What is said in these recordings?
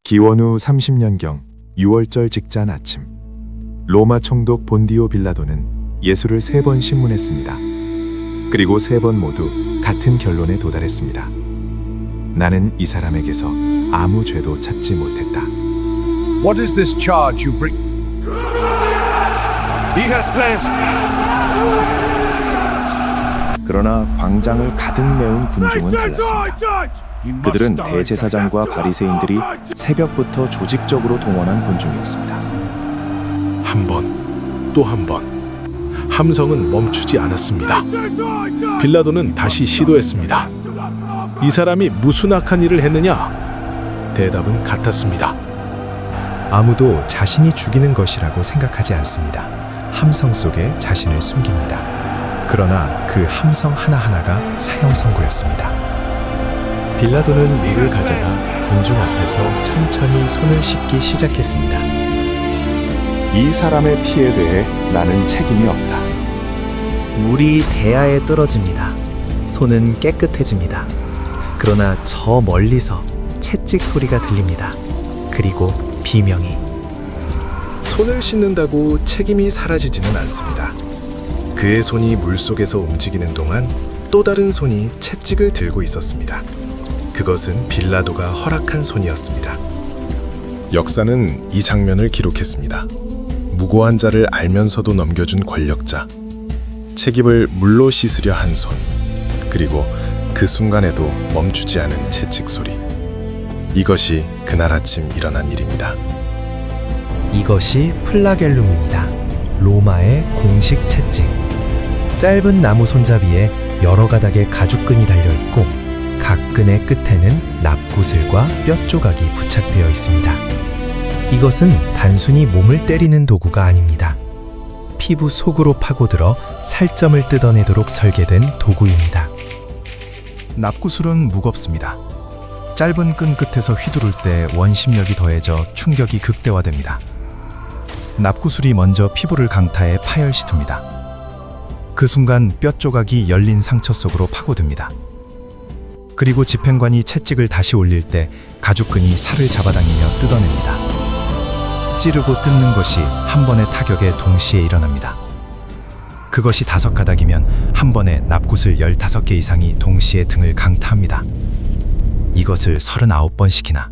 기원 후 30년경 6월절 직전 아침, 로마 총독 본디오 빌라도는 예수를 3번 신문했습니다. 그리고 3번 모두 같은 결론에 도달했습니다. 나는 이 사람에게서 아무 죄도 찾지 못했다. What is this charge you bring? He has plans. 그러나 광장을 가득 메운 군중은 달랐습니다. 그들은 대제사장과 바리새인들이 새벽부터 조직적으로 동원한 군중이었습니다. 한 번, 또 한 번. 함성은 멈추지 않았습니다. 빌라도는 다시 시도했습니다. 이 사람이 무슨 악한 일을 했느냐? 대답은 같았습니다. 아무도 자신이 죽이는 것이라고 생각하지 않습니다. 함성 속에 자신을 숨깁니다. 그러나 그 함성 하나하나가 사형 선고였습니다. 빌라도는 물을 가져다 군중 앞에서 천천히 손을 씻기 시작했습니다. 이 사람의 피에 대해 나는 책임이 없다. 물이 대야에 떨어집니다. 손은 깨끗해집니다. 그러나 저 멀리서 채찍 소리가 들립니다. 그리고 비명이. 손을 씻는다고 책임이 사라지지는 않습니다. 그의 손이 물속에서 움직이는 동안 또 다른 손이 채찍을 들고 있었습니다. 그것은 빌라도가 허락한 손이었습니다. 역사는 이 장면을 기록했습니다. 무고한 자를 알면서도 넘겨준 권력자, 책임을 물로 씻으려 한 손, 그리고 그 순간에도 멈추지 않은 채찍 소리. 이것이 그날 아침 일어난 일입니다. 이것이 플라겔룸입니다. 로마의 공식 채찍. 짧은 나무 손잡이에 여러 가닥의 가죽끈이 달려있고 각 끈의 끝에는 납구슬과 뼈 조각이 부착되어 있습니다. 이것은 단순히 몸을 때리는 도구가 아닙니다. 피부 속으로 파고들어 살점을 뜯어내도록 설계된 도구입니다. 납구슬은 무겁습니다. 짧은 끈 끝에서 휘두를 때 원심력이 더해져 충격이 극대화됩니다. 납구슬이 먼저 피부를 강타해 파열시킵니다. 그 순간 뼈 조각이 열린 상처 속으로 파고듭니다. 그리고 집행관이 채찍을 다시 올릴 때 가죽끈이 살을 잡아당기며 뜯어냅니다. 찌르고 뜯는 것이 한 번의 타격에 동시에 일어납니다. 그것이 5가닥이면 한 번에 납구슬 15개 이상이 동시에 등을 강타합니다. 이것을 39번씩이나.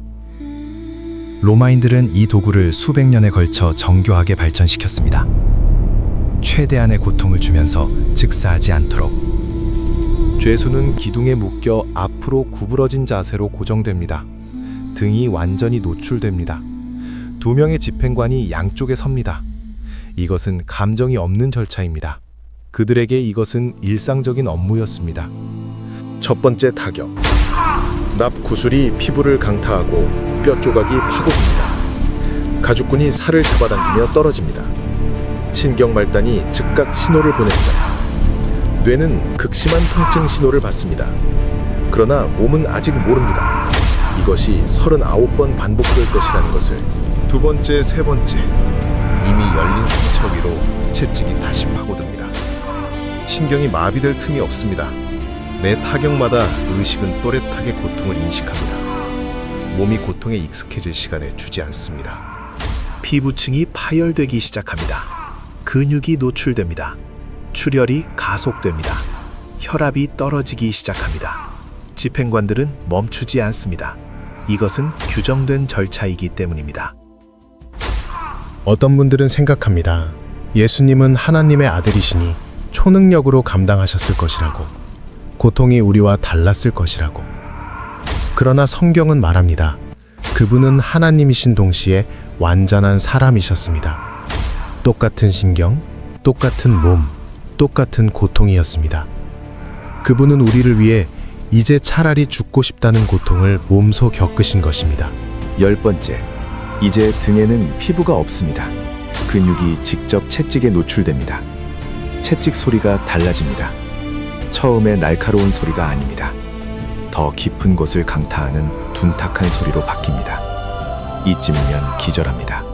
로마인들은 이 도구를 수백 년에 걸쳐 정교하게 발전시켰습니다. 최대한의 고통을 주면서 즉사하지 않도록. 죄수는 기둥에 묶여 앞으로 구부러진 자세로 고정됩니다. 등이 완전히 노출됩니다. 2명의 집행관이 양쪽에 섭니다. 이것은 감정이 없는 절차입니다. 그들에게 이것은 일상적인 업무였습니다. 첫 번째 타격. 납구슬이 피부를 강타하고 뼈 조각이 파고듭니다. 가죽끈이 살을 잡아당기며 떨어집니다. 신경말단이 즉각 신호를 보냅니다. 뇌는 극심한 통증 신호를 받습니다. 그러나 몸은 아직 모릅니다. 이것이 39번 반복될 것이라는 것을. 2번째, 3번째. 이미 열린 상처 위로 채찍이 다시 파고듭니다. 신경이 마비될 틈이 없습니다. 매 타격마다 의식은 또렷하게 고통을 인식합니다. 몸이 고통에 익숙해질 시간을 주지 않습니다. 피부층이 파열되기 시작합니다. 근육이 노출됩니다. 출혈이 가속됩니다. 혈압이 떨어지기 시작합니다. 집행관들은 멈추지 않습니다. 이것은 규정된 절차이기 때문입니다. 어떤 분들은 생각합니다. 예수님은 하나님의 아들이시니 초능력으로 감당하셨을 것이라고. 고통이 우리와 달랐을 것이라고. 그러나 성경은 말합니다. 그분은 하나님이신 동시에 완전한 사람이셨습니다. 똑같은 신경, 똑같은 몸, 똑같은 고통이었습니다. 그분은 우리를 위해 이제 차라리 죽고 싶다는 고통을 몸소 겪으신 것입니다. 10번째, 이제 등에는 피부가 없습니다. 근육이 직접 채찍에 노출됩니다. 채찍 소리가 달라집니다. 처음에 날카로운 소리가 아닙니다. 더 깊은 곳을 강타하는 둔탁한 소리로 바뀝니다. 이쯤이면 기절합니다.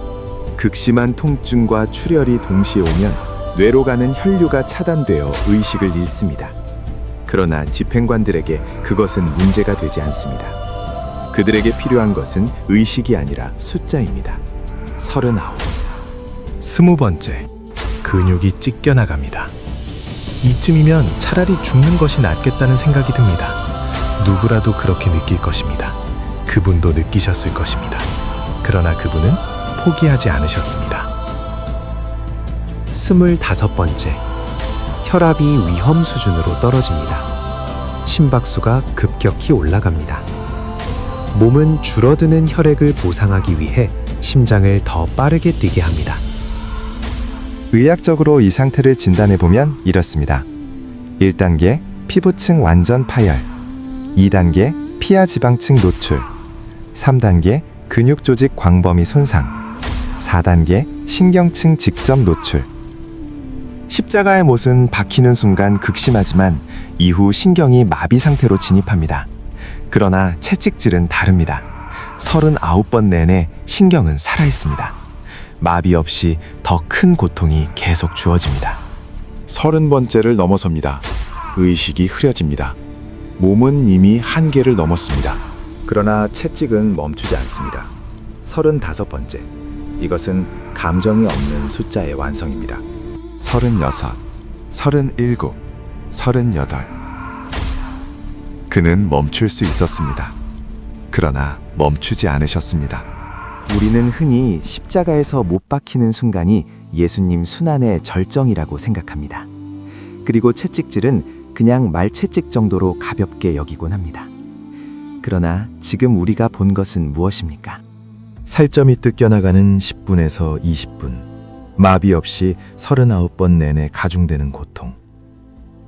극심한 통증과 출혈이 동시에 오면 뇌로 가는 혈류가 차단되어 의식을 잃습니다. 그러나 집행관들에게 그것은 문제가 되지 않습니다. 그들에게 필요한 것은 의식이 아니라 숫자입니다. 39. 20번째, 근육이 찢겨나갑니다. 이쯤이면 차라리 죽는 것이 낫겠다는 생각이 듭니다. 누구라도 그렇게 느낄 것입니다. 그분도 느끼셨을 것입니다. 그러나 그분은 포기하지 않으셨습니다. 25번째, 혈압이 위험 수준으로 떨어집니다. 심박수가 급격히 올라갑니다. 몸은 줄어드는 혈액을 보상하기 위해 심장을 더 빠르게 뛰게 합니다. 의학적으로 이 상태를 진단해보면 이렇습니다. 1단계 피부층 완전 파열, 2단계 피하 지방층 노출, 3단계 근육 조직 광범위 손상, 4단계 신경층 직접 노출. 십자가의 못은 박히는 순간 극심하지만 이후 신경이 마비 상태로 진입합니다. 그러나 채찍질은 다릅니다. 39번 내내 신경은 살아있습니다. 마비 없이 더 큰 고통이 계속 주어집니다. 30번째를 넘어섭니다. 의식이 흐려집니다. 몸은 이미 한계를 넘었습니다. 그러나 채찍은 멈추지 않습니다. 35번째. 이것은 감정이 없는 숫자의 완성입니다. 36, 37, 38. 그는 멈출 수 있었습니다. 그러나 멈추지 않으셨습니다. 우리는 흔히 십자가에서 못 박히는 순간이 예수님 순환의 절정이라고 생각합니다. 그리고 채찍질은 그냥 말채찍 정도로 가볍게 여기곤 합니다. 그러나 지금 우리가 본 것은 무엇입니까? 살점이 뜯겨나가는 10분에서 20분. 마비 없이 39번 내내 가중되는 고통.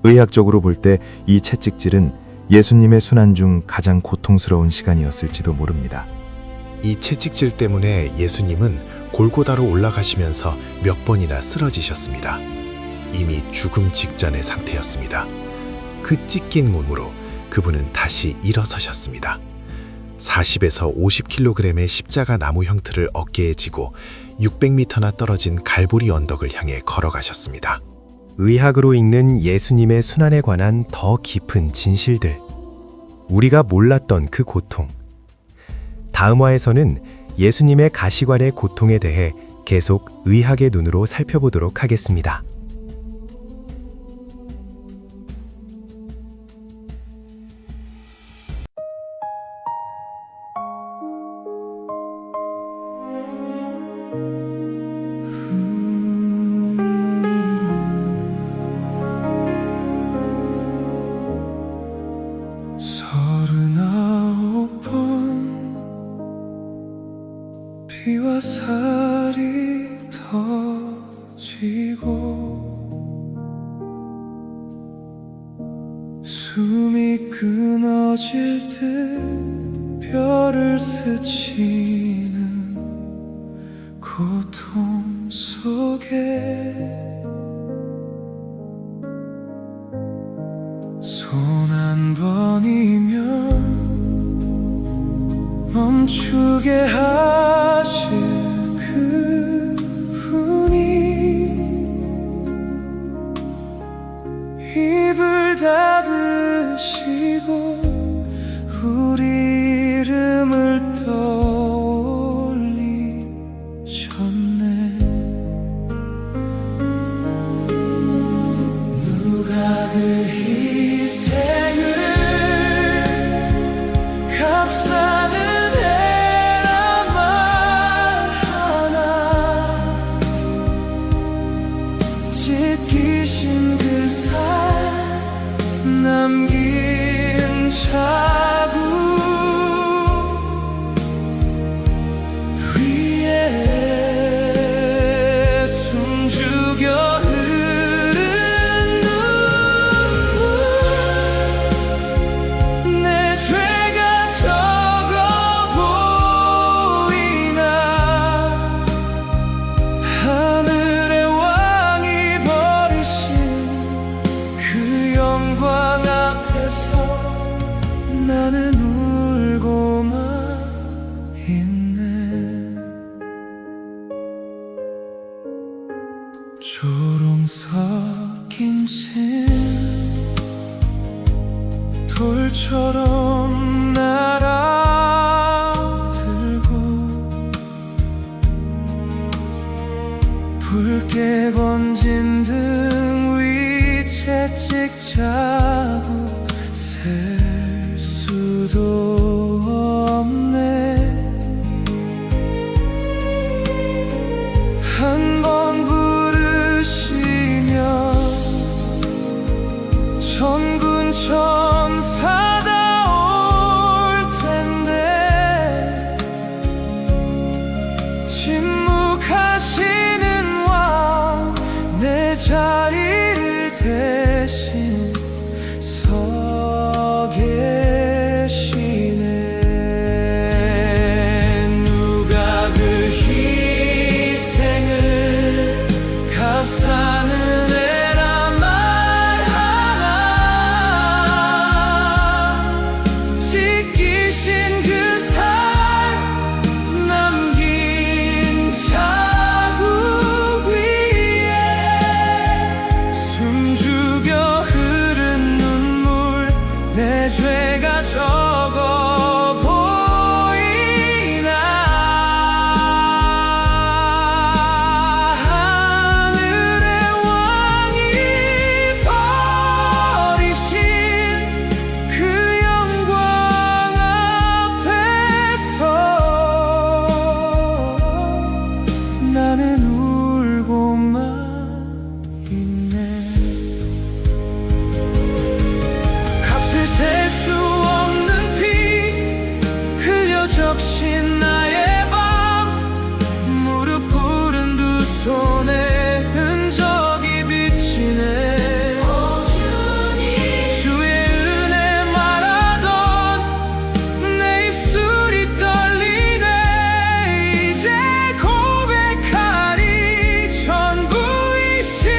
의학적으로 볼 때 이 채찍질은 예수님의 순환 중 가장 고통스러운 시간이었을지도 모릅니다. 이 채찍질 때문에 예수님은 골고다로 올라가시면서 몇 번이나 쓰러지셨습니다. 이미 죽음 직전의 상태였습니다. 그 찢긴 몸으로 그분은 다시 일어서셨습니다. 40에서 50kg의 십자가 나무 형틀을 어깨에 지고 600m나 떨어진 갈보리 언덕을 향해 걸어가셨습니다. 의학으로 읽는 예수님의 순환에 관한 더 깊은 진실들, 우리가 몰랐던 그 고통. 다음 화에서는 예수님의 가시관의 고통에 대해 계속 의학의 눈으로 살펴보도록 하겠습니다. 피와 살이 터지고 숨이 끊어질 듯 뼈를 스치는 고통 속에 손 한 번이면 멈추게 하실 그분이 입을 닫으시고 우리 이름을 떠올리셨네. 누가 그 희생을 값싸는 해란 말하나. 찢기신 그 살 남긴 자국 위에 숨죽여 흐른 눈물. 내 죄가 적어 보이나. 하늘의 왕이 버리신 그 영광 앞에서 나는 울고만 있네. 조롱 섞인 진 돌처럼 날아 붉게 번진 등 위 채찍 자국 셀 수도 없네. 한 번 부르시면 천군 천사다 올 텐데 침묵하시는 왕 내 자리를 대신 서 계시네. 누가 그 희생을 값싸는 애란 말하나. 지키신 그 살 남긴 자국 위에 숨죽여 흐른 눈물 내 죄가 적어 보이나. 하늘의 왕이 버리신 그 영광 앞에서 나는 울고만 있네. 값을 셀 수 없는 피 흘려 적신 나의 밤. 무릎 꿇은 두 손에 흔적이 비치네. 주의 은혜 말하던 내 입술이 떨리네. 이제 고백하리 전부이시는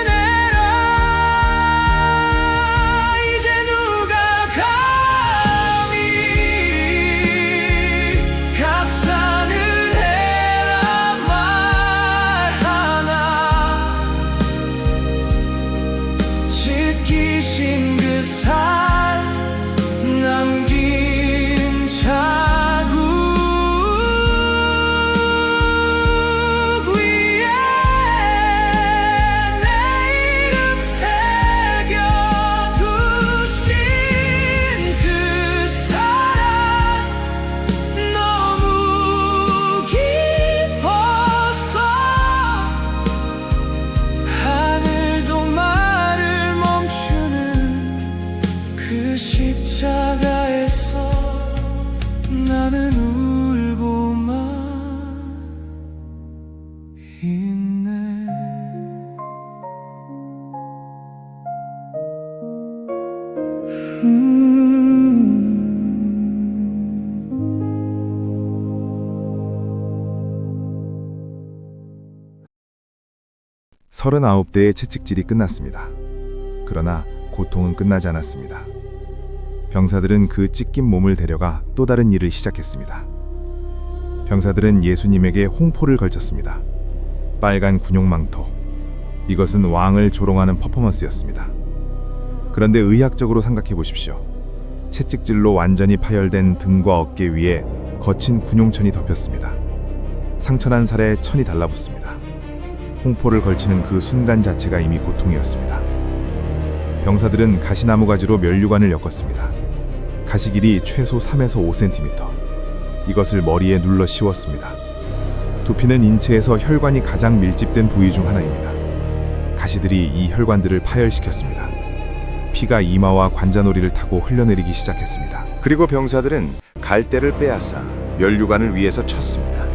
애라. 이제 누가 감히 값싸는 애란 말하나. 지키신 그 살 남긴 자국 위에 내 이름 새겨두신 그 사랑 너무 깊어서 하늘도 말을 멈추는 그 십자가에서 나는 울고만 있네. 서른아홉 대의 채찍질이 끝났습니다. 그러나 고통은 끝나지 않았습니다. 병사들은 그 찢긴 몸을 데려가 또 다른 일을 시작했습니다. 병사들은 예수님에게 홍포를 걸쳤습니다. 빨간 군용망토. 이것은 왕을 조롱하는 퍼포먼스였습니다. 그런데 의학적으로 생각해 보십시오. 채찍질로 완전히 파열된 등과 어깨 위에 거친 군용천이 덮였습니다. 상처난 살에 천이 달라붙습니다. 홍포를 걸치는 그 순간 자체가 이미 고통이었습니다. 병사들은 가시나무 가지로 면류관을 엮었습니다. 가시 길이 최소 3에서 5cm. 이것을 머리에 눌러 씌웠습니다. 두피는 인체에서 혈관이 가장 밀집된 부위 중 하나입니다. 가시들이 이 혈관들을 파열시켰습니다. 피가 이마와 관자놀이를 타고 흘러내리기 시작했습니다. 그리고 병사들은 갈대를 빼앗아 면류관을 위에서 쳤습니다.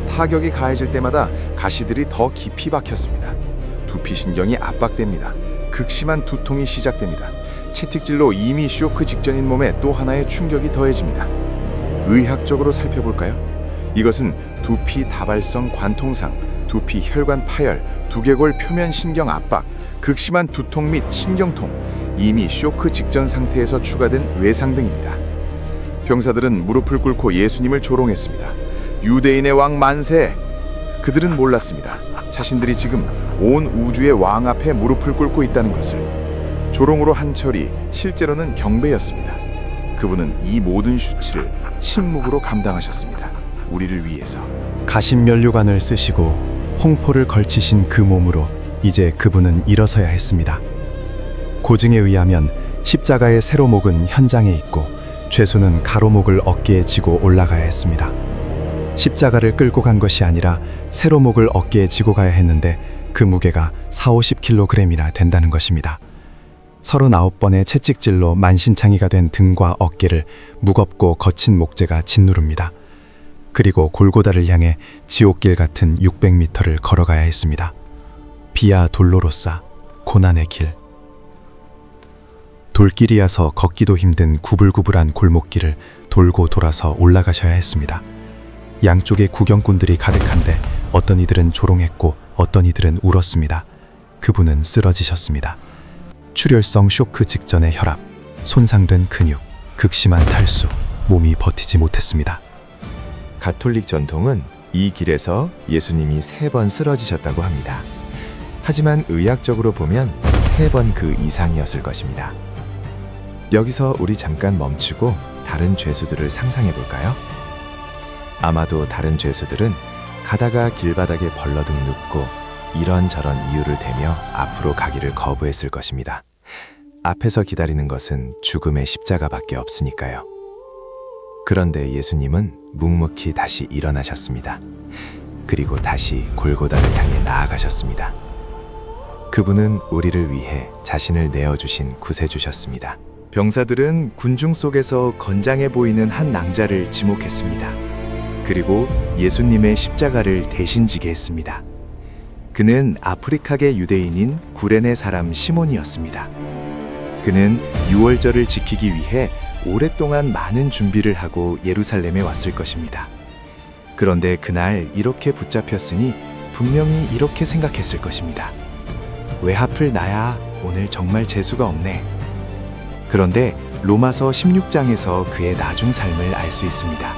타격이 가해질 때마다 가시들이 더 깊이 박혔습니다. 두피신경이 압박됩니다. 극심한 두통이 시작됩니다. 채찍질로 이미 쇼크 직전인 몸에 또 하나의 충격이 더해집니다. 의학적으로 살펴볼까요? 이것은 두피 다발성 관통상, 두피 혈관 파열, 두개골 표면 신경 압박, 극심한 두통 및 신경통, 이미 쇼크 직전 상태에서 추가된 외상 등입니다. 병사들은 무릎을 꿇고 예수님을 조롱했습니다. 유대인의 왕 만세! 그들은 몰랐습니다. 자신들이 지금 온 우주의 왕 앞에 무릎을 꿇고 있다는 것을. 조롱으로 한 철이 실제로는 경배였습니다. 그분은 이 모든 수치를 침묵으로 감당하셨습니다. 우리를 위해서. 가심면류관을 쓰시고 홍포를 걸치신 그 몸으로 이제 그분은 일어서야 했습니다. 고증에 의하면 십자가의 세로목은 현장에 있고 죄수는 가로목을 어깨에 지고 올라가야 했습니다. 십자가를 끌고 간 것이 아니라 세로목을 어깨에 지고 가야 했는데 그 무게가 40-50kg이나 된다는 것입니다. 39번의 채찍질로 만신창이가 된 등과 어깨를 무겁고 거친 목재가 짓누릅니다. 그리고 골고다를 향해 지옥길 같은 600m를 걸어가야 했습니다. 비아 돌로로사, 고난의 길. 돌길이어서 걷기도 힘든 구불구불한 골목길을 돌고 돌아서 올라가셔야 했습니다. 양쪽에 구경꾼들이 가득한데 어떤 이들은 조롱했고 어떤 이들은 울었습니다. 그분은 쓰러지셨습니다. 출혈성 쇼크 직전의 혈압, 손상된 근육, 극심한 탈수, 몸이 버티지 못했습니다. 가톨릭 전통은 이 길에서 예수님이 3번 쓰러지셨다고 합니다. 하지만 의학적으로 보면 3번 그 이상이었을 것입니다. 여기서 우리 잠깐 멈추고 다른 죄수들을 상상해 볼까요? 아마도 다른 죄수들은 가다가 길바닥에 벌러덩 눕고 이런저런 이유를 대며 앞으로 가기를 거부했을 것입니다. 앞에서 기다리는 것은 죽음의 십자가밖에 없으니까요. 그런데 예수님은 묵묵히 다시 일어나셨습니다. 그리고 다시 골고다를 향해 나아가셨습니다. 그분은 우리를 위해 자신을 내어주신 구세주셨습니다. 병사들은 군중 속에서 건장해 보이는 한 낭자를 지목했습니다. 그리고 예수님의 십자가를 대신 지게 했습니다. 그는 아프리카계 유대인인 구레네 사람 시몬이었습니다. 그는 유월절을 지키기 위해 오랫동안 많은 준비를 하고 예루살렘에 왔을 것입니다. 그런데 그날 이렇게 붙잡혔으니 분명히 이렇게 생각했을 것입니다. 왜 하필 나야? 오늘 정말 재수가 없네. 그런데 로마서 16장에서 그의 나중 삶을 알 수 있습니다.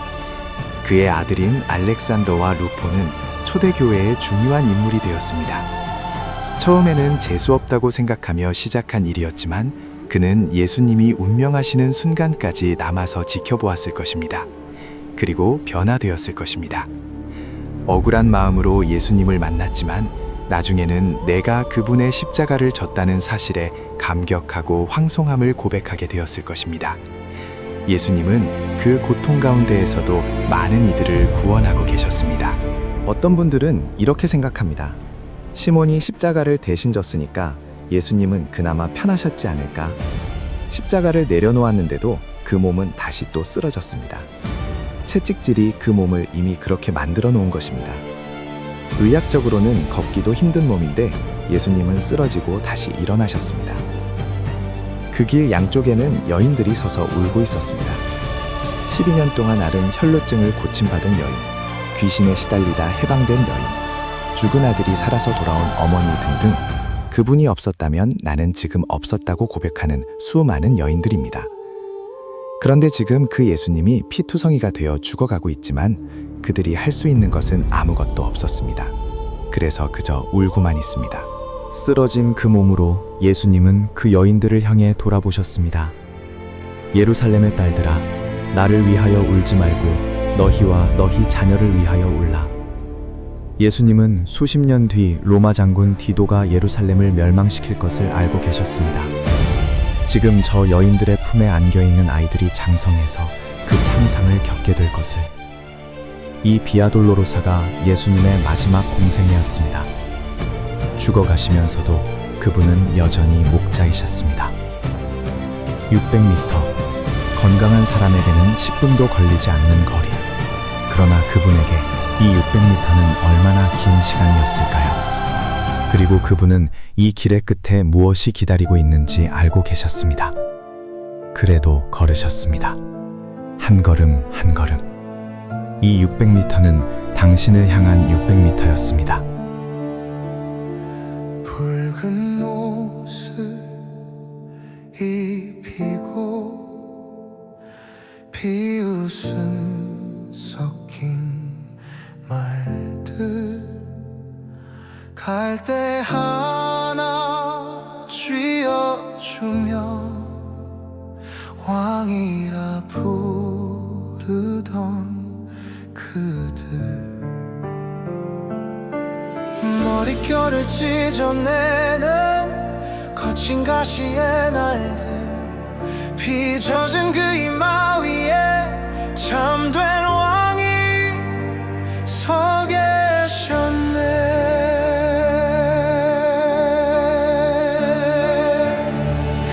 그의 아들인 알렉산더와 루포는 초대교회의 중요한 인물이 되었습니다. 처음에는 재수 없다고 생각하며 시작한 일이었지만 그는 예수님이 운명하시는 순간까지 남아서 지켜보았을 것입니다. 그리고 변화되었을 것입니다. 억울한 마음으로 예수님을 만났지만 나중에는 내가 그분의 십자가를 졌다는 사실에 감격하고 황송함을 고백하게 되었을 것입니다. 예수님은 그 고통 가운데에서도 많은 이들을 구원하고 계셨습니다. 어떤 분들은 이렇게 생각합니다. 시몬이 십자가를 대신 졌으니까 예수님은 그나마 편하셨지 않을까? 십자가를 내려놓았는데도 그 몸은 다시 또 쓰러졌습니다. 채찍질이 그 몸을 이미 그렇게 만들어 놓은 것입니다. 의학적으로는 걷기도 힘든 몸인데 예수님은 쓰러지고 다시 일어나셨습니다. 그 길 양쪽에는 여인들이 서서 울고 있었습니다. 12년 동안 앓은 혈루증을 고침받은 여인, 귀신에 시달리다 해방된 여인, 죽은 아들이 살아서 돌아온 어머니 등등 그분이 없었다면 나는 지금 없었다고 고백하는 수많은 여인들입니다. 그런데 지금 그 예수님이 피투성이가 되어 죽어가고 있지만 그들이 할 수 있는 것은 아무것도 없었습니다. 그래서 그저 울고만 있습니다. 쓰러진 그 몸으로 예수님은 그 여인들을 향해 돌아보셨습니다. 예루살렘의 딸들아, 나를 위하여 울지 말고 너희와 너희 자녀를 위하여 울라. 예수님은 수십 년 뒤 로마 장군 디도가 예루살렘을 멸망시킬 것을 알고 계셨습니다. 지금 저 여인들의 품에 안겨있는 아이들이 장성해서 그 참상을 겪게 될 것을. 이 비아돌로로사가 예수님의 마지막 공생이었습니다. 죽어가시면서도 그분은 여전히 목자이셨습니다. 600m, 건강한 사람에게는 10분도 걸리지 않는 거리. 그러나 그분에게 이 600m는 얼마나 긴 시간이었을까요? 그리고 그분은 이 길의 끝에 무엇이 기다리고 있는지 알고 계셨습니다. 그래도 걸으셨습니다. 한 걸음 한 걸음. 이 600m는 당신을 향한 600m였습니다. 붉은 옷을 입히고 비웃음 섞인 말들 갈 때 하나 쥐어주며 왕이라 부르던 그들 숨결을 찢어내는 거친 가시의 날들 빚어진 그 이마 위에 참된 왕이 서 계셨네.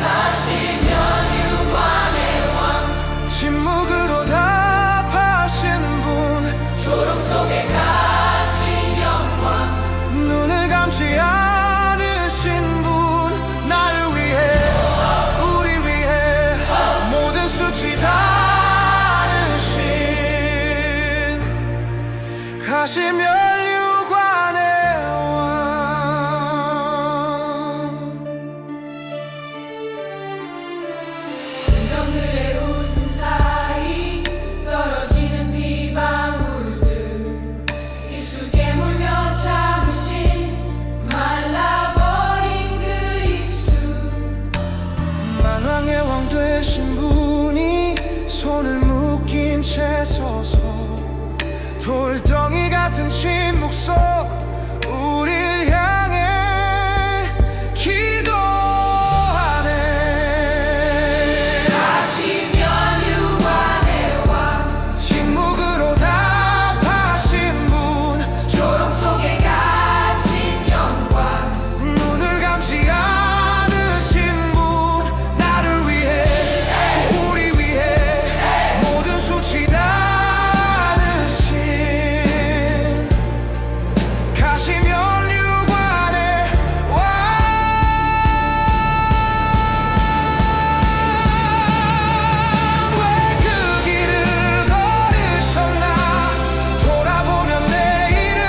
가시면 유관의 왕 침묵으로 답하신 분 조롱 속에 갇힌 영광 눈을 감지 않으신 분 나를 위해 우리 위해 모든 수치 다르신 가시면 유관의 왕 공병들의 웃음 사이 떨어지는 비방울들 입술 깨물며 참으신 말라버린 그 입술 만왕의 왕 되신 분이 손을 묶인 채 서서 돌덩이 같은 침묵 속 우릴 향해 기도하네. 가시면 유관의 왕 침묵으로 답하신 분 조롱 속에 갇힌 영광 눈을 감지 않으신 분 나를 위해 우리 위해 모든 수치 다르신 가시면 유관의 왕 왜 그 길을 걸으셨나 돌아보면 내 이름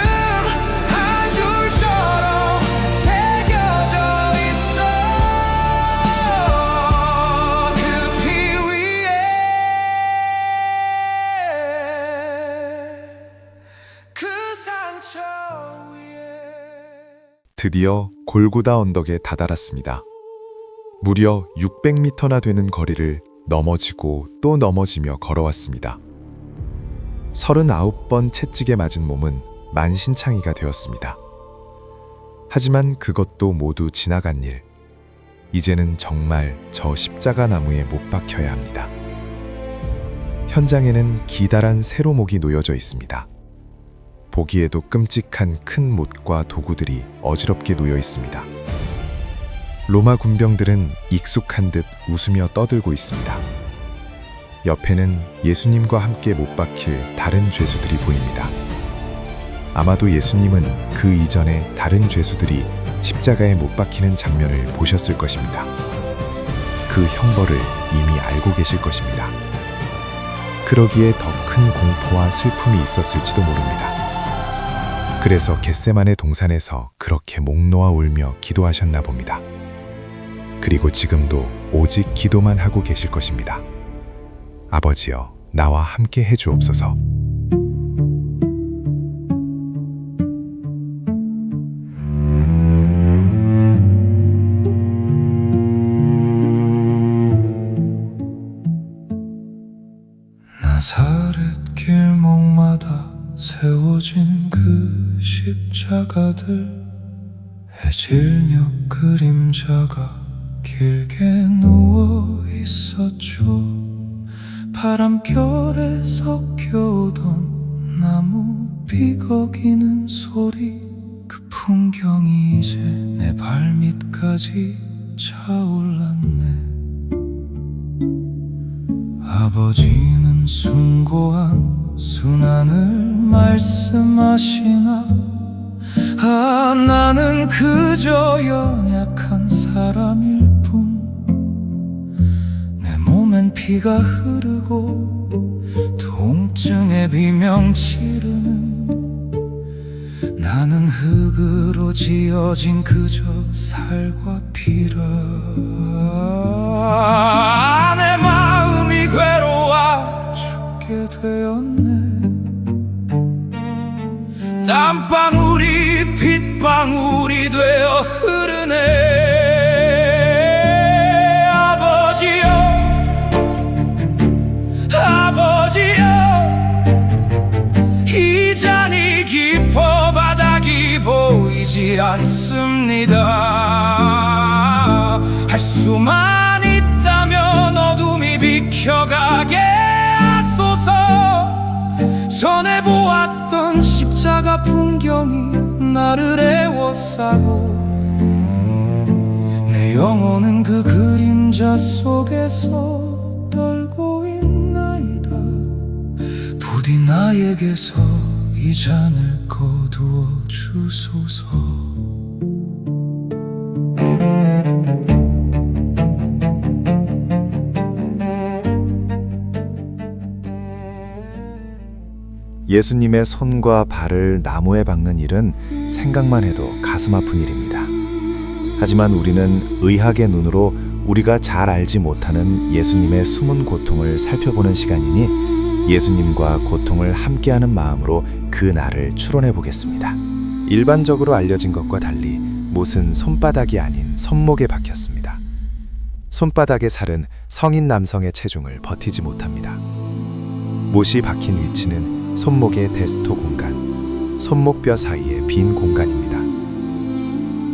한 줄처럼 새겨져 있어 그 피 위에 그 상처 위에 드디어 골고다 언덕에 다다랐습니다. 무려 600m나 되는 거리를 넘어지고 또 넘어지며 걸어왔습니다. 39번 채찍에 맞은 몸은 만신창이가 되었습니다. 하지만 그것도 모두 지나간 일. 이제는 정말 저 십자가 나무에 못 박혀야 합니다. 현장에는 기다란 세로목이 놓여져 있습니다. 보기에도 끔찍한 큰 못과 도구들이 어지럽게 놓여 있습니다. 로마 군병들은 익숙한 듯 웃으며 떠들고 있습니다. 옆에는 예수님과 함께 못 박힐 다른 죄수들이 보입니다. 아마도 예수님은 그 이전에 다른 죄수들이 십자가에 못 박히는 장면을 보셨을 것입니다. 그 형벌을 이미 알고 계실 것입니다. 그러기에 더 큰 공포와 슬픔이 있었을지도 모릅니다. 그래서 겟세마네 동산에서 그렇게 목 놓아 울며 기도하셨나 봅니다. 그리고 지금도 오직 기도만 하고 계실 것입니다. 아버지여, 나와 함께 해주옵소서. 나사렛 길목마다 세워진 그 십자가들 해질녘 그림자가 길게 누워 있었죠. 바람결에 섞여오던 나무 비거기는 소리 그 풍경이 이제 내 발밑까지 차올랐네. 아버지는 숭고한 순환을 말씀하시나 아 나는 그저 연약한 사람일 뿐. 내 몸엔 피가 흐르고 통증에 비명 지르는 나는 흙으로 지어진 그저 살과 피라. 내 마음이 괴로워 죽게 되었네. 땀방울이 핏방울이 되어 흐르네. 아버지여 아버지여 이 잔이 깊어 바닥이 보이지 보이지 않습니다. 할 수만 있다면 어둠이 비켜가게 하소서. 전에 보았던 십자가 풍경이 나를 애워싸고 내 영혼은 그 그림자 속에서 떨고 있나이다. 부디 나에게서 이 잔을 거두어 주소서. 예수님의 손과 발을 나무에 박는 일은 생각만 해도 가슴 아픈 일입니다. 하지만 우리는 의학의 눈으로 우리가 잘 알지 못하는 예수님의 숨은 고통을 살펴보는 시간이니 예수님과 고통을 함께하는 마음으로 그 날을 추론해 보겠습니다. 일반적으로 알려진 것과 달리 못은 손바닥이 아닌 손목에 박혔습니다. 손바닥의 살은 성인 남성의 체중을 버티지 못합니다. 못이 박힌 위치는 손목의 대스토 공간, 손목뼈 사이의 빈 공간입니다.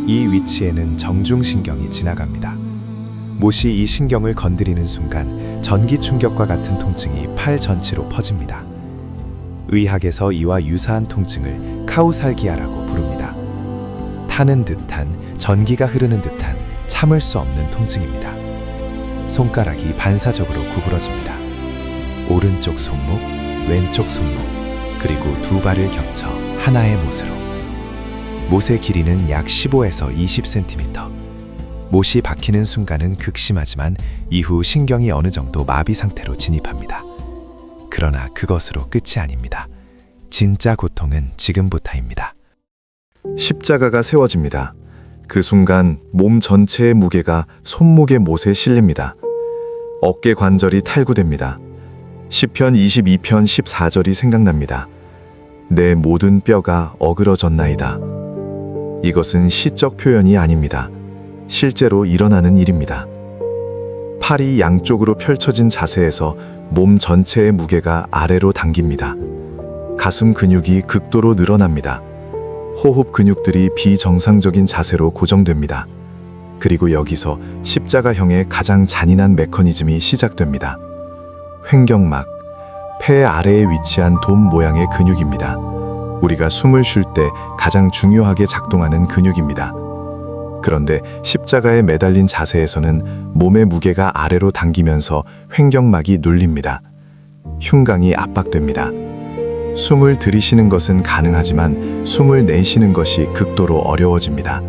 이 위치에는 정중신경이 지나갑니다. 못이 이 신경을 건드리는 순간 전기 충격과 같은 통증이 팔 전체로 퍼집니다. 의학에서 이와 유사한 통증을 카우살기아라고 부릅니다. 타는 듯한, 전기가 흐르는 듯한 참을 수 없는 통증입니다. 손가락이 반사적으로 구부러집니다. 오른쪽 손목, 왼쪽 손목, 그리고 두 발을 겹쳐 하나의 못으로. 못의 길이는 약 15에서 20cm. 못이 박히는 순간은 극심하지만 이후 신경이 어느 정도 마비 상태로 진입합니다. 그러나 그것으로 끝이 아닙니다. 진짜 고통은 지금부터입니다. 십자가가 세워집니다. 그 순간 몸 전체의 무게가 손목의 못에 실립니다. 어깨 관절이 탈구됩니다. 시편 22편 14절이 생각납니다. 내 모든 뼈가 어그러졌나이다. 이것은 시적 표현이 아닙니다. 실제로 일어나는 일입니다. 팔이 양쪽으로 펼쳐진 자세에서 몸 전체의 무게가 아래로 당깁니다. 가슴 근육이 극도로 늘어납니다. 호흡 근육들이 비정상적인 자세로 고정됩니다. 그리고 여기서 십자가형의 가장 잔인한 메커니즘이 시작됩니다. 횡격막, 폐 아래에 위치한 돔 모양의 근육입니다. 우리가 숨을 쉴 때 가장 중요하게 작동하는 근육입니다. 그런데 십자가에 매달린 자세에서는 몸의 무게가 아래로 당기면서 횡격막이 눌립니다. 흉곽이 압박됩니다. 숨을 들이쉬는 것은 가능하지만 숨을 내쉬는 것이 극도로 어려워집니다.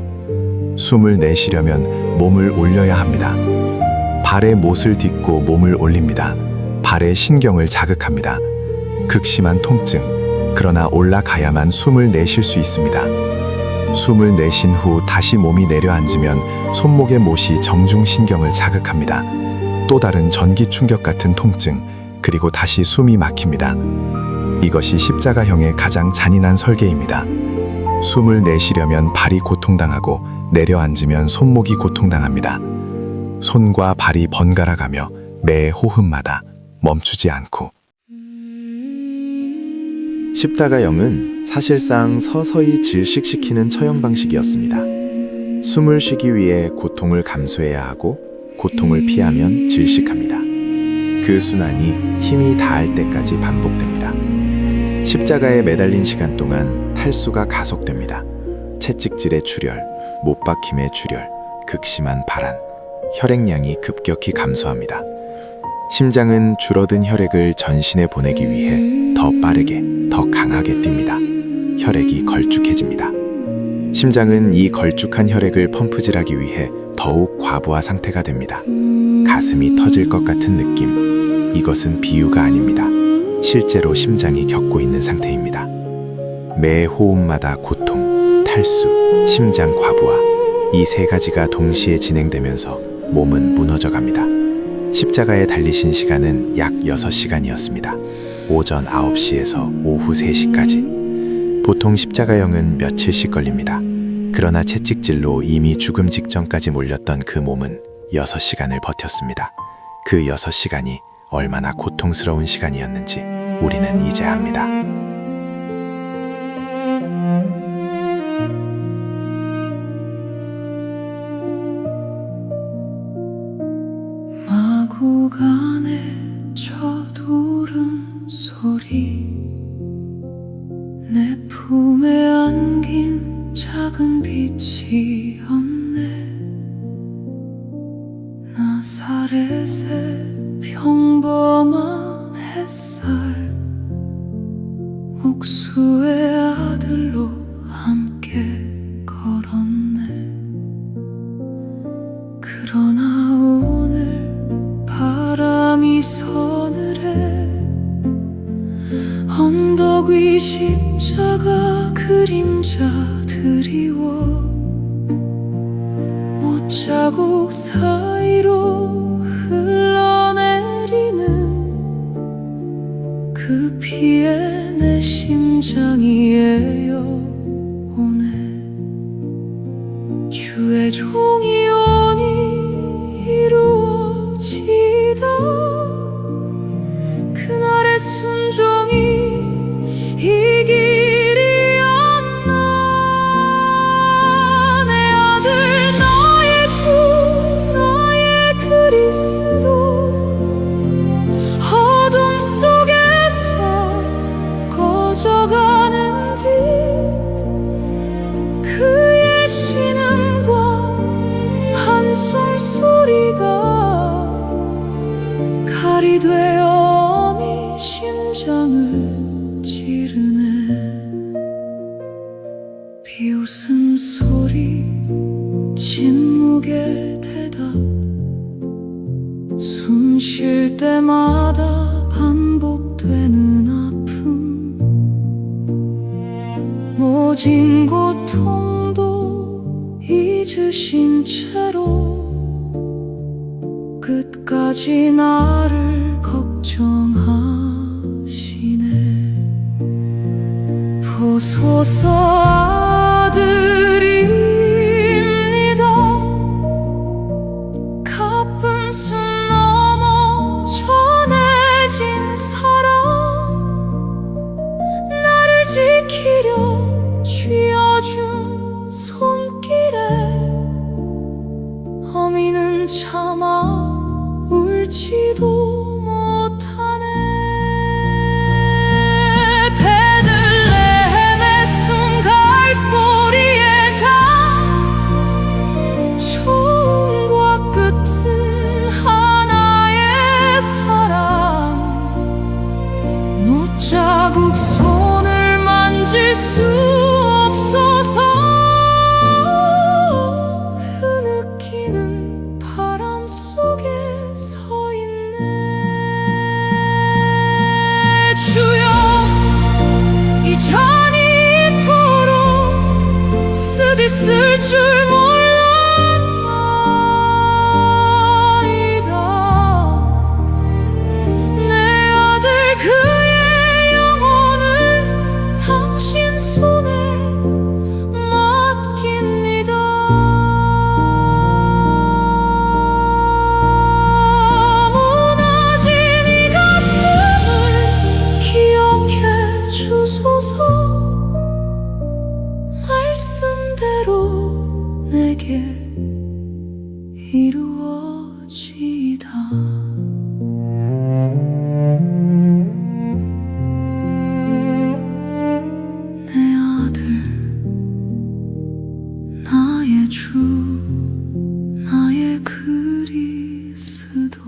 숨을 내쉬려면 몸을 올려야 합니다. 발에 못을 딛고 몸을 올립니다. 발의 신경을 자극합니다. 극심한 통증, 그러나 올라가야만 숨을 내쉴 수 있습니다. 숨을 내쉰 후 다시 몸이 내려앉으면 손목의 못이 정중신경을 자극합니다. 또 다른 전기 충격 같은 통증, 그리고 다시 숨이 막힙니다. 이것이 십자가형의 가장 잔인한 설계입니다. 숨을 내쉬려면 발이 고통당하고 내려앉으면 손목이 고통당합니다. 손과 발이 번갈아가며 매 호흡마다 멈추지 않고. 십자가형은 사실상 서서히 질식시키는 처형 방식이었습니다. 숨을 쉬기 위해 고통을 감수해야 하고 고통을 피하면 질식합니다. 그 순환이 힘이 다할 때까지 반복됩니다. 십자가에 매달린 시간 동안 탈수가 가속됩니다. 채찍질의 출혈, 못 박힘의 출혈, 극심한 발한, 혈액량이 급격히 감소합니다. 심장은 줄어든 혈액을 전신에 보내기 위해 더 빠르게, 더 강하게 뜁니다. 혈액이 걸쭉해집니다. 심장은 이 걸쭉한 혈액을 펌프질하기 위해 더욱 과부하 상태가 됩니다. 가슴이 터질 것 같은 느낌. 이것은 비유가 아닙니다. 실제로 심장이 겪고 있는 상태입니다. 매 호흡마다 고통, 탈수, 심장 과부하, 이 세 가지가 동시에 진행되면서 몸은 무너져갑니다. 십자가에 달리신 시간은 약 6시간이었습니다. 오전 9시에서 오후 3시까지. 보통 십자가형은 며칠씩 걸립니다. 그러나 채찍질로 이미 죽음 직전까지 몰렸던 그 몸은 6시간을 버텼습니다. 그 6시간이 얼마나 고통스러운 시간이었는지 우리는 이제 압니다. 내 품에 안긴 작은 빛이었네. 나사렛의 평범한 햇살, 옥수의 아들로 함께 걸었네. 그러나 오늘 바람이 서늘해. 언덕 위 십자가 그림자 드리워. 못자국 사이로 흘러내리는 그 피에 내 심장이 애어오네. 주의 종이 오니 이루어지다. 그날의 순종이 이 길이었나. 내 아들 나의 주 나의 그리스도. 어둠 속에서 꺼져가는 빛, 그의 신음과 한숨 소리가 칼이 되어 어미 심장을 찌르네. 비웃음 소리, 침묵의 대답, 숨 쉴 때마다 반복되는 아픔. 모진 고통도 잊으신 채로 끝까지 나를 걱정하시네. 보소서 아들입니다. 가쁜 숨 넘어 전해진 사랑, 나를 지키려 쥐어준 손길에 어미는 차마 울지도 못하네. 베들레헴의 숨갈보리의 장, 처음과 끝은 하나의 사랑. 못자국 손을 만질 수 없어서 흐느끼는 바람 속에 서 있네. 주여, 이 잔이 이토록 쓰디쓸 줄 몰랐나이다. 내 아들 그의 영혼을 당신 손에 맡깁니다. 무너진 이 가슴을 기억해 주소서. 말씀대로 내게 이루어지다. 내 아들 나의 주 나의 그리스도.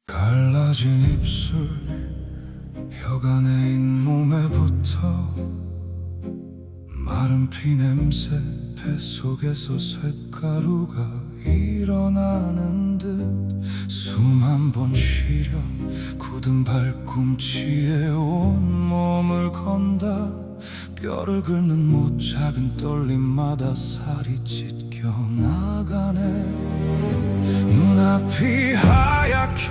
갈라진 입술, 혀가 내 잇몸에 붙어. 마른 피 냄새, 뱃속에서 쇳가루가 일어나는 듯. 숨 한 번 쉬려 굳은 발꿈치에 온몸을 건다. 뼈를 긁는 못 작은 떨림마다 살이 찢겨 나가네. 눈앞이 하얗게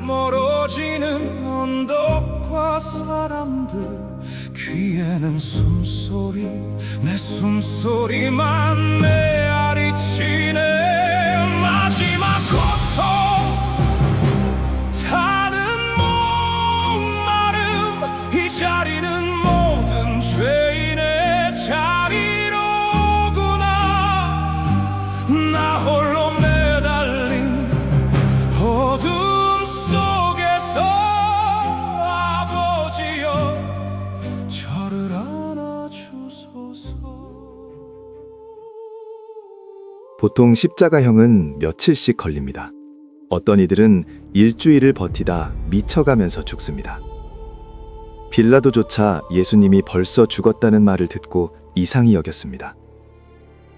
멀어지는 언덕과 사람들. 귀에는 숨소리, 내 숨소리만 메아리치네. 마지막 고통, 타는 목마름. 이 자리는 모든 죄인의 자리로구나. 보통 십자가형은 며칠씩 걸립니다. 어떤 이들은 일주일을 버티다 미쳐가면서 죽습니다. 빌라도조차 예수님이 벌써 죽었다는 말을 듣고 이상히 여겼습니다.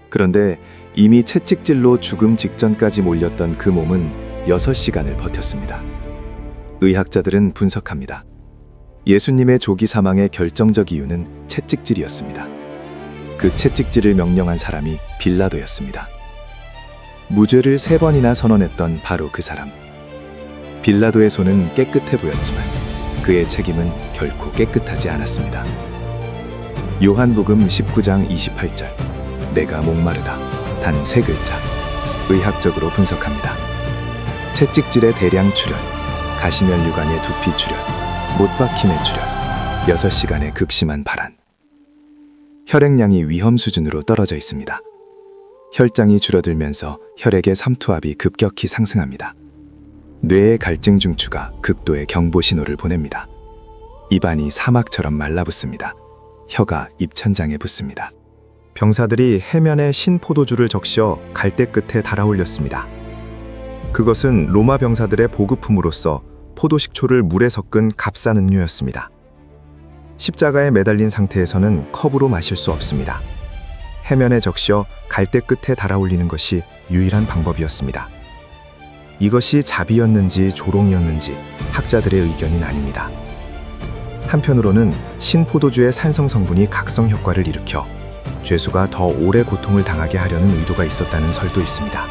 그런데 이미 채찍질로 죽음 직전까지 몰렸던 그 몸은 6시간을 버텼습니다. 의학자들은 분석합니다. 예수님의 조기 사망의 결정적 이유는 채찍질이었습니다. 그 채찍질을 명령한 사람이 빌라도였습니다. 무죄를 3번이나 선언했던 바로 그 사람. 빌라도의 손은 깨끗해 보였지만 그의 책임은 결코 깨끗하지 않았습니다. 요한복음 19장 28절. 내가 목마르다. 단 3글자. 의학적으로 분석합니다. 채찍질의 대량 출혈, 가시면류관의 두피 출혈, 못박힘의 출혈, 6시간의 극심한 발한. 혈액량이 위험 수준으로 떨어져 있습니다. 혈장이 줄어들면서 혈액의 삼투압이 급격히 상승합니다. 뇌의 갈증 중추가 극도의 경보 신호를 보냅니다. 입안이 사막처럼 말라붙습니다. 혀가 입천장에 붙습니다. 병사들이 해면에 신 포도주를 적셔 갈대 끝에 달아올렸습니다. 그것은 로마 병사들의 보급품으로서 포도식초를 물에 섞은 값싼 음료였습니다. 십자가에 매달린 상태에서는 컵으로 마실 수 없습니다. 해면에 적셔 갈대 끝에 달아올리는 것이 유일한 방법이었습니다. 이것이 자비였는지 조롱이었는지 학자들의 의견이 나뉩니다. 한편으로는 신포도주의 산성 성분이 각성 효과를 일으켜 죄수가 더 오래 고통을 당하게 하려는 의도가 있었다는 설도 있습니다.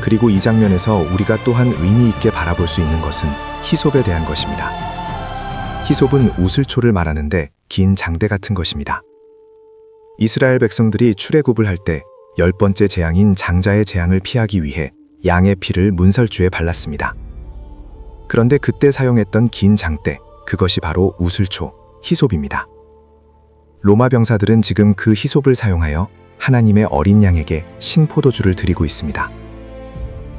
그리고 이 장면에서 우리가 또한 의미 있게 바라볼 수 있는 것은 히솝에 대한 것입니다. 히솝은 우슬초를 말하는데 긴 장대 같은 것입니다. 이스라엘 백성들이 출애굽을 할 때 10번째 재앙인 장자의 재앙을 피하기 위해 양의 피를 문설주에 발랐습니다. 그런데 그때 사용했던 긴 장대, 그것이 바로 우슬초, 히솝입니다. 로마 병사들은 지금 그 히솝을 사용하여 하나님의 어린 양에게 신포도주를 드리고 있습니다.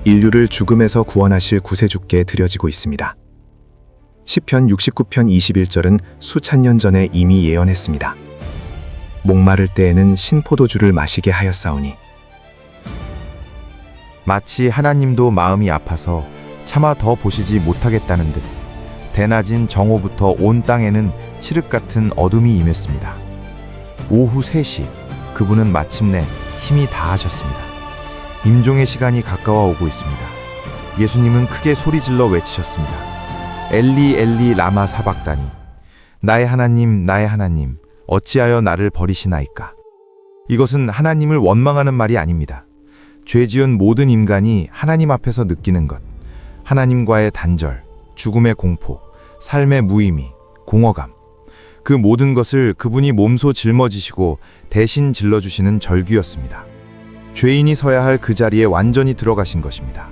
인류를 죽음에서 구원하실 구세주께 드려지고 있습니다. 시편 69편 21절은 수천 년 전에 이미 예언했습니다. 목마를 때에는 신포도주를 마시게 하였사오니. 마치 하나님도 마음이 아파서 차마 더 보시지 못하겠다는 듯 대낮인 정오부터 온 땅에는 칠흑 같은 어둠이 임했습니다. 오후 3시 그분은 마침내 힘이 다하셨습니다. 임종의 시간이 가까워 오고 있습니다. 예수님은 크게 소리질러 외치셨습니다. 엘리 엘리 라마 사박다니. 나의 하나님 어찌하여 나를 버리시나이까. 이것은 하나님을 원망하는 말이 아닙니다. 죄 지은 모든 인간이 하나님 앞에서 느끼는 것, 하나님과의 단절, 죽음의 공포, 삶의 무의미, 공허감, 그 모든 것을 그분이 몸소 짊어지시고 대신 질러주시는 절규였습니다. 죄인이 서야 할 그 자리에 완전히 들어가신 것입니다.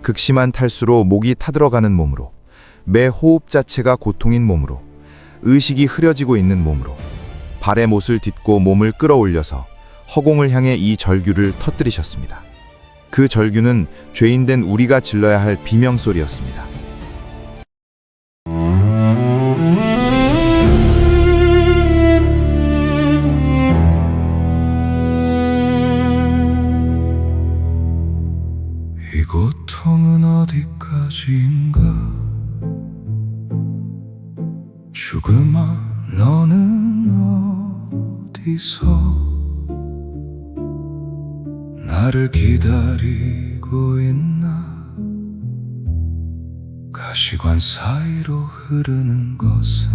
극심한 탈수로 목이 타들어가는 몸으로, 매 호흡 자체가 고통인 몸으로, 의식이 흐려지고 있는 몸으로, 발에 못을 딛고 몸을 끌어올려서 허공을 향해 이 절규를 터뜨리셨습니다. 그 절규는 죄인된 우리가 질러야 할 비명소리였습니다. 이 고통은 어디까지인가? 죽음아, 너는 어디서 나를 기다리고 있나? 가시관 사이로 흐르는 것은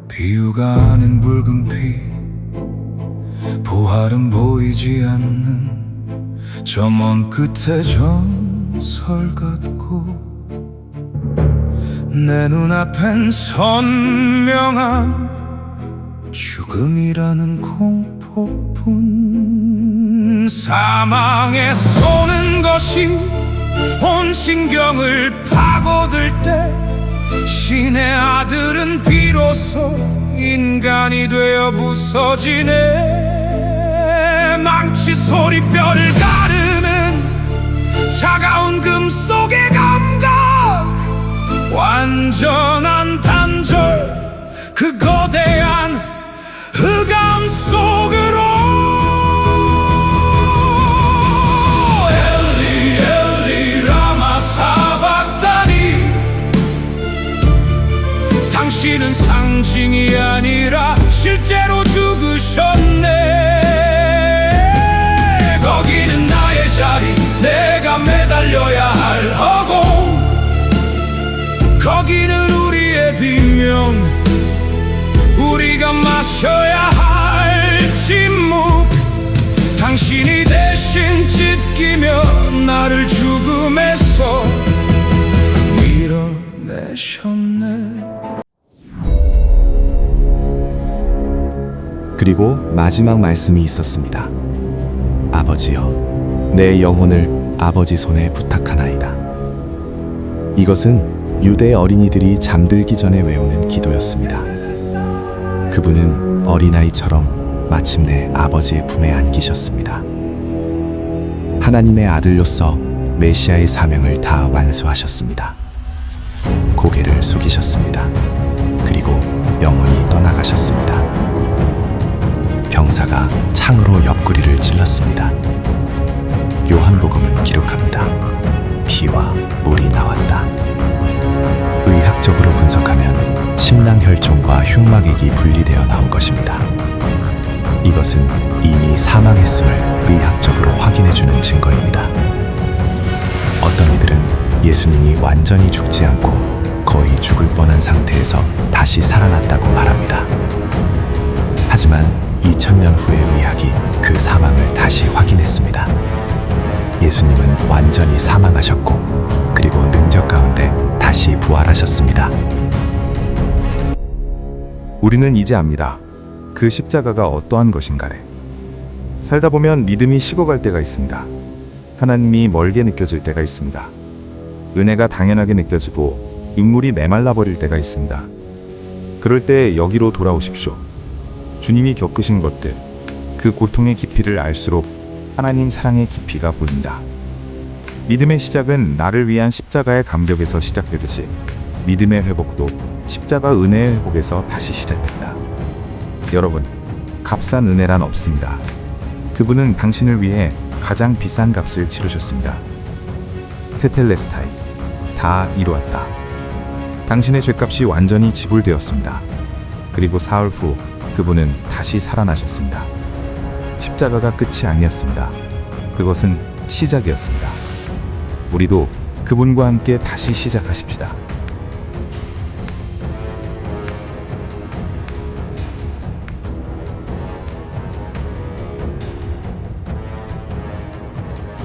비유가 아닌 붉은 피, 부활은 보이지 않는 저 먼 끝의 전설 같고, 내 눈앞엔 선명한 죽음이라는 공포뿐. 사망에 쏘는 것이 온 신경을 파고들 때 신의 아들은 비로소 인간이 되어 부서지네. 망치 소리 뼈를 가르는 차가운 금속의 감각, 완전한 단절, 그 거대한 흑암 속으로 상징이 아니라 실제로 죽으셨네. 거기는 나의 자리, 내가 매달려야 할 허공. 거기는 우리의 비명, 우리가 마셔야 할 침묵. 당신이 대신 찢기며 나를 죽음에서 밀어내셨네. 그리고 마지막 말씀이 있었습니다. 아버지여, 내 영혼을 아버지 손에 부탁하나이다. 이것은 유대 어린이들이 잠들기 전에 외우는 기도였습니다. 그분은 어린아이처럼 마침내 아버지의 품에 안기셨습니다. 하나님의 아들로서 메시아의 사명을 다 완수하셨습니다. 고개를 숙이셨습니다. 그리고 영원히 떠나가셨습니다. 병사가 창으로 옆구리를 찔렀습니다. 요한복음은 기록합니다. 피와 물이 나왔다. 의학적으로 분석하면 심낭혈종과 흉막액이 분리되어 나온 것입니다. 이것은 이미 사망했음을 의학적으로 확인해주는 증거입니다. 어떤 이들은 예수님이 완전히 죽지 않고 거의 죽을 뻔한 상태에서 다시 살아났다고 말합니다. 하지만 2000년 후의 의학이 그 사망을 다시 확인했습니다. 예수님은 완전히 사망하셨고 그리고 능력 가운데 다시 부활하셨습니다. 우리는 이제 압니다. 그 십자가가 어떠한 것인가를. 살다 보면 믿음이 식어갈 때가 있습니다. 하나님이 멀게 느껴질 때가 있습니다. 은혜가 당연하게 느껴지고 인물이 메말라 버릴 때가 있습니다. 그럴 때 여기로 돌아오십시오. 주님이 겪으신 것들, 그 고통의 깊이를 알수록 하나님 사랑의 깊이가 보인다. 믿음의 시작은 나를 위한 십자가의 감격에서 시작되듯이 믿음의 회복도 십자가 은혜의 회복에서 다시 시작된다. 여러분, 값싼 은혜란 없습니다. 그분은 당신을 위해 가장 비싼 값을 치르셨습니다. 테텔레스타이, 다 이루었다. 당신의 죄값이 완전히 지불되었습니다. 그리고 사흘 후 그분은 다시 살아나셨습니다. 십자가가 끝이 아니었습니다. 그것은 시작이었습니다. 우리도 그분과 함께 다시 시작하십시다.